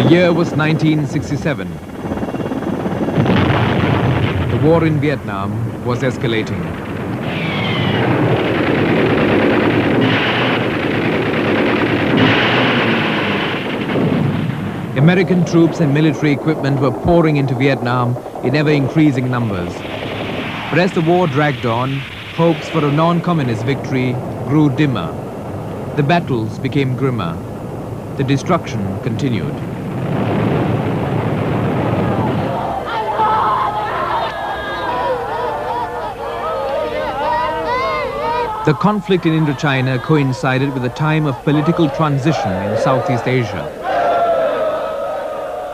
year was 1967. The war in Vietnam was escalating. American troops and military equipment were pouring into Vietnam in ever-increasing numbers. But as the war dragged on, hopes for a non-communist victory grew dimmer. The battles became grimmer. The destruction continued. The conflict in Indochina coincided with a time of political transition in Southeast Asia.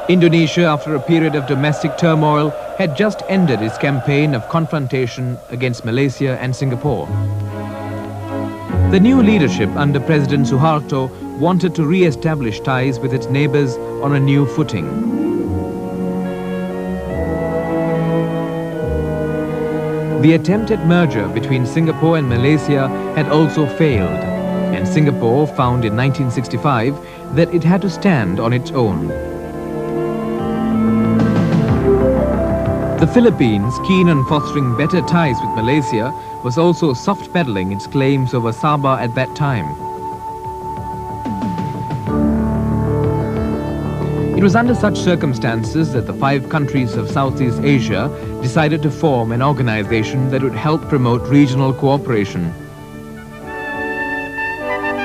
Indonesia, after a period of domestic turmoil, had just ended its campaign of confrontation against Malaysia and Singapore. The new leadership under President Suharto wanted to re-establish ties with its neighbors on a new footing. The attempted merger between Singapore and Malaysia had also failed, and Singapore found in 1965 that it had to stand on its own. The Philippines, keen on fostering better ties with Malaysia, was also soft-pedaling its claims over Sabah at that time. It was under such circumstances that the 5 countries of Southeast Asia decided to form an organization that would help promote regional cooperation.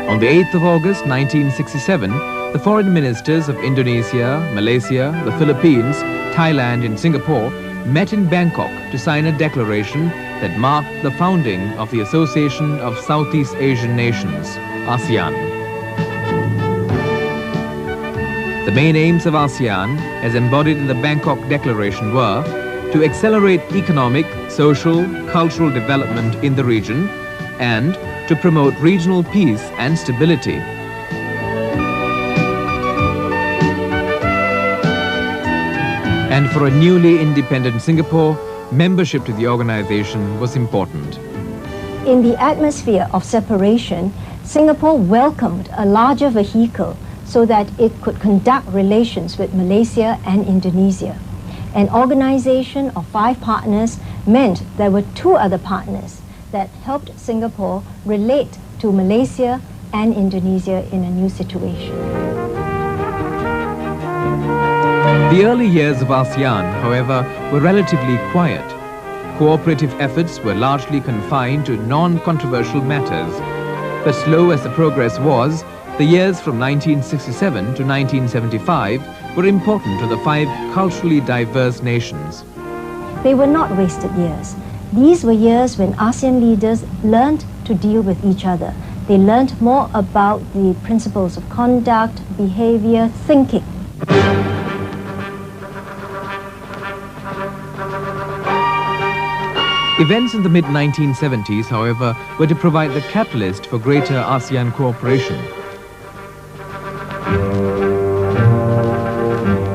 On the 8th of August 1967, the foreign ministers of Indonesia, Malaysia, the Philippines, Thailand and Singapore met in Bangkok to sign a declaration that marked the founding of the Association of Southeast Asian Nations, ASEAN. The main aims of ASEAN, as embodied in the Bangkok Declaration, were to accelerate economic, social, cultural development in the region and to promote regional peace and stability. And for a newly independent Singapore, membership to the organization was important. In the atmosphere of separation, Singapore welcomed a larger vehicle so that it could conduct relations with Malaysia and Indonesia. An organization of 5 partners meant there were 2 other partners that helped Singapore relate to Malaysia and Indonesia in a new situation. The early years of ASEAN, however, were relatively quiet. Cooperative efforts were largely confined to non-controversial matters. But slow as the progress was, the years from 1967 to 1975 were important to the 5 culturally diverse nations. They were not wasted years. These were years when ASEAN leaders learned to deal with each other. They learned more about the principles of conduct, behavior, thinking. Events in the mid-1970s, however, were to provide the catalyst for greater ASEAN cooperation.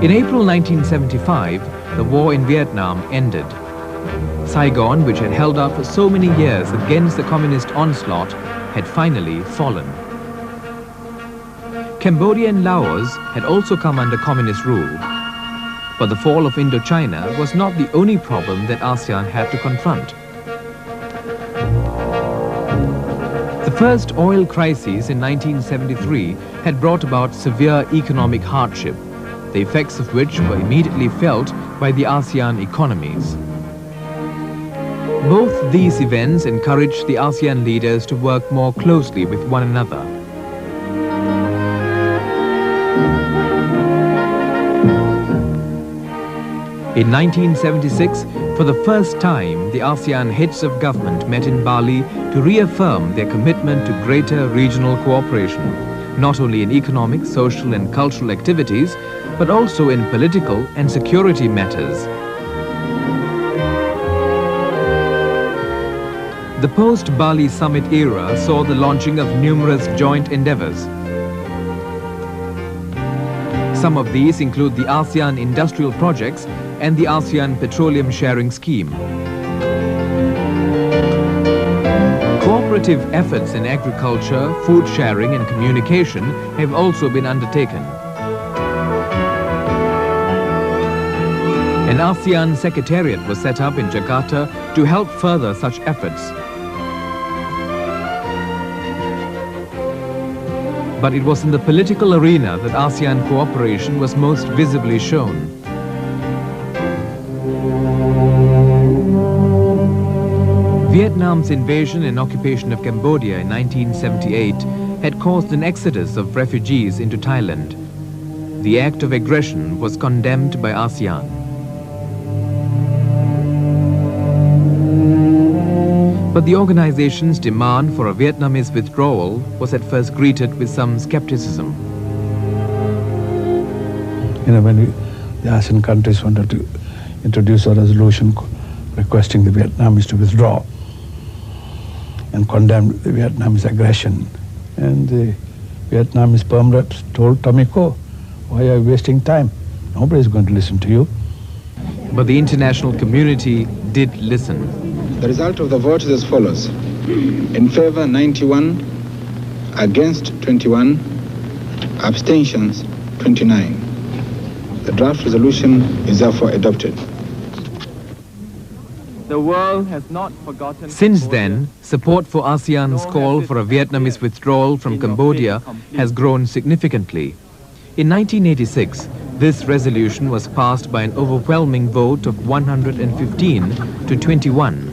In April 1975, the war in Vietnam ended. Saigon, which had held out for so many years against the communist onslaught, had finally fallen. Cambodia and Laos had also come under communist rule. But the fall of Indochina was not the only problem that ASEAN had to confront. The first oil crisis in 1973 had brought about severe economic hardship, the effects of which were immediately felt by the ASEAN economies. Both these events encouraged the ASEAN leaders to work more closely with one another. In 1976, for the first time, the ASEAN heads of government met in Bali to reaffirm their commitment to greater regional cooperation, not only in economic, social and cultural activities, but also in political and security matters. The post-Bali summit era saw the launching of numerous joint endeavors. Some of these include the ASEAN industrial projects and the ASEAN Petroleum Sharing Scheme. Cooperative efforts in agriculture, food sharing and communication have also been undertaken. An ASEAN Secretariat was set up in Jakarta to help further such efforts. But it was in the political arena that ASEAN cooperation was most visibly shown. Vietnam's invasion and occupation of Cambodia in 1978 had caused an exodus of refugees into Thailand. The act of aggression was condemned by ASEAN. But the organization's demand for a Vietnamese withdrawal was at first greeted with some skepticism. When the ASEAN countries wanted to introduce a resolution requesting the Vietnamese to withdraw and condemn the Vietnamese aggression, and the Vietnamese perm reps told Tomiko, "Why are you wasting time? Nobody is going to listen to you." But the international community did listen. The result of the vote is as follows. In favor 91, against 21, abstentions 29. The draft resolution is therefore adopted. The world has not forgotten. Since then, support for ASEAN's call for a Vietnamese withdrawal from Cambodia has grown significantly. In 1986, this resolution was passed by an overwhelming vote of 115 to 21.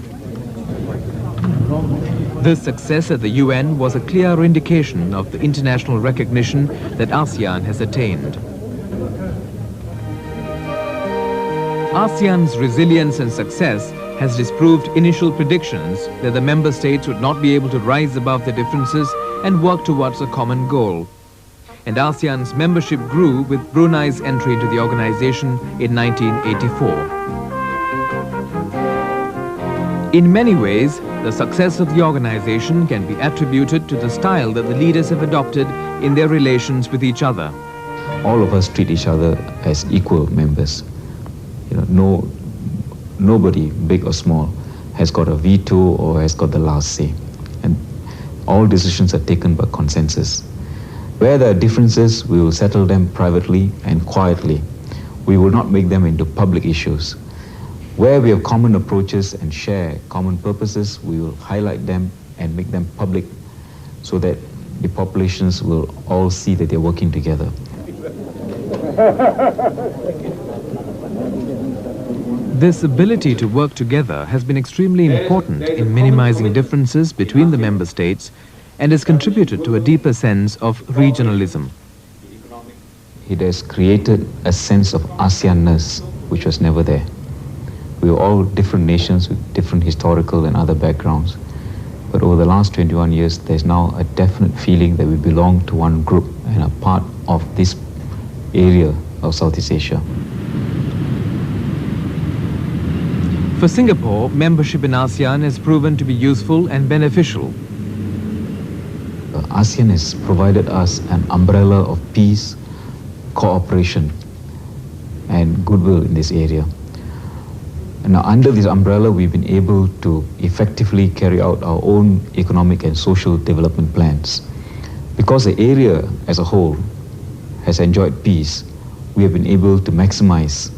This success at the UN was a clear indication of the international recognition that ASEAN has attained. ASEAN's resilience and success has disproved initial predictions that the member states would not be able to rise above their differences and work towards a common goal. And ASEAN's membership grew with Brunei's entry into the organization in 1984. In many ways, the success of the organization can be attributed to the style that the leaders have adopted in their relations with each other. All of us treat each other as equal members. Nobody, big or small, has got a veto or has got the last say. And all decisions are taken by consensus. Where there are differences, we will settle them privately and quietly. We will not make them into public issues. Where we have common approaches and share common purposes, we will highlight them and make them public so that the populations will all see that they're working together. This ability to work together has been extremely important in minimizing differences between the member states and has contributed to a deeper sense of regionalism. It has created a sense of ASEAN-ness which was never there. We were all different nations with different historical and other backgrounds. But over the last 21 years, there's now a definite feeling that we belong to one group and are part of this area of Southeast Asia. For Singapore, membership in ASEAN has proven to be useful and beneficial. ASEAN has provided us an umbrella of peace, cooperation, and goodwill in this area. And now under this umbrella, we've been able to effectively carry out our own economic and social development plans. Because the area as a whole has enjoyed peace, we have been able to maximize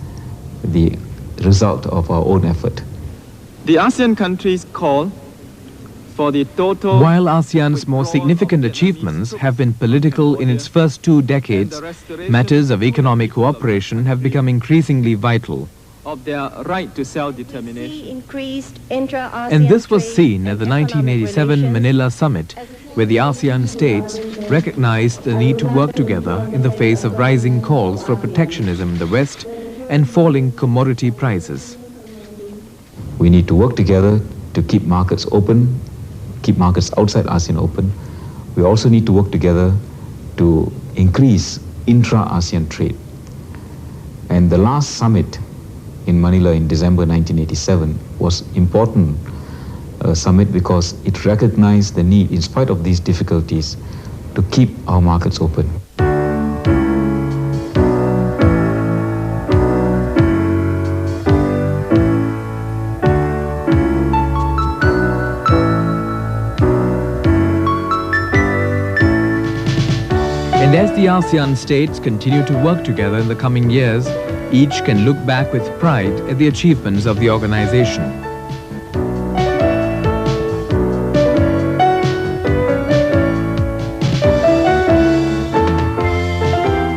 the result of our own effort. The ASEAN countries call for the total... While ASEAN's more significant achievements have been political in its first 2 decades, matters of economic cooperation have become increasingly vital. of their right to self-determination. And this was seen at the 1987 Manila Summit, where the ASEAN states recognized the need to work together in the face of rising calls for protectionism in the West and falling commodity prices. We need to work together to keep markets open, keep markets outside ASEAN open. We also need to work together to increase intra-ASEAN trade. And the last summit in Manila in December 1987 was important summit because it recognized the need, in spite of these difficulties, to keep our markets open. And as the ASEAN states continue to work together in the coming years, Each can look back with pride at the achievements of the organization.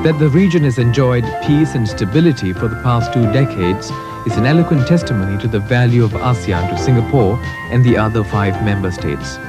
That the region has enjoyed peace and stability for the past 2 decades is an eloquent testimony to the value of ASEAN to Singapore and the other 5 member states.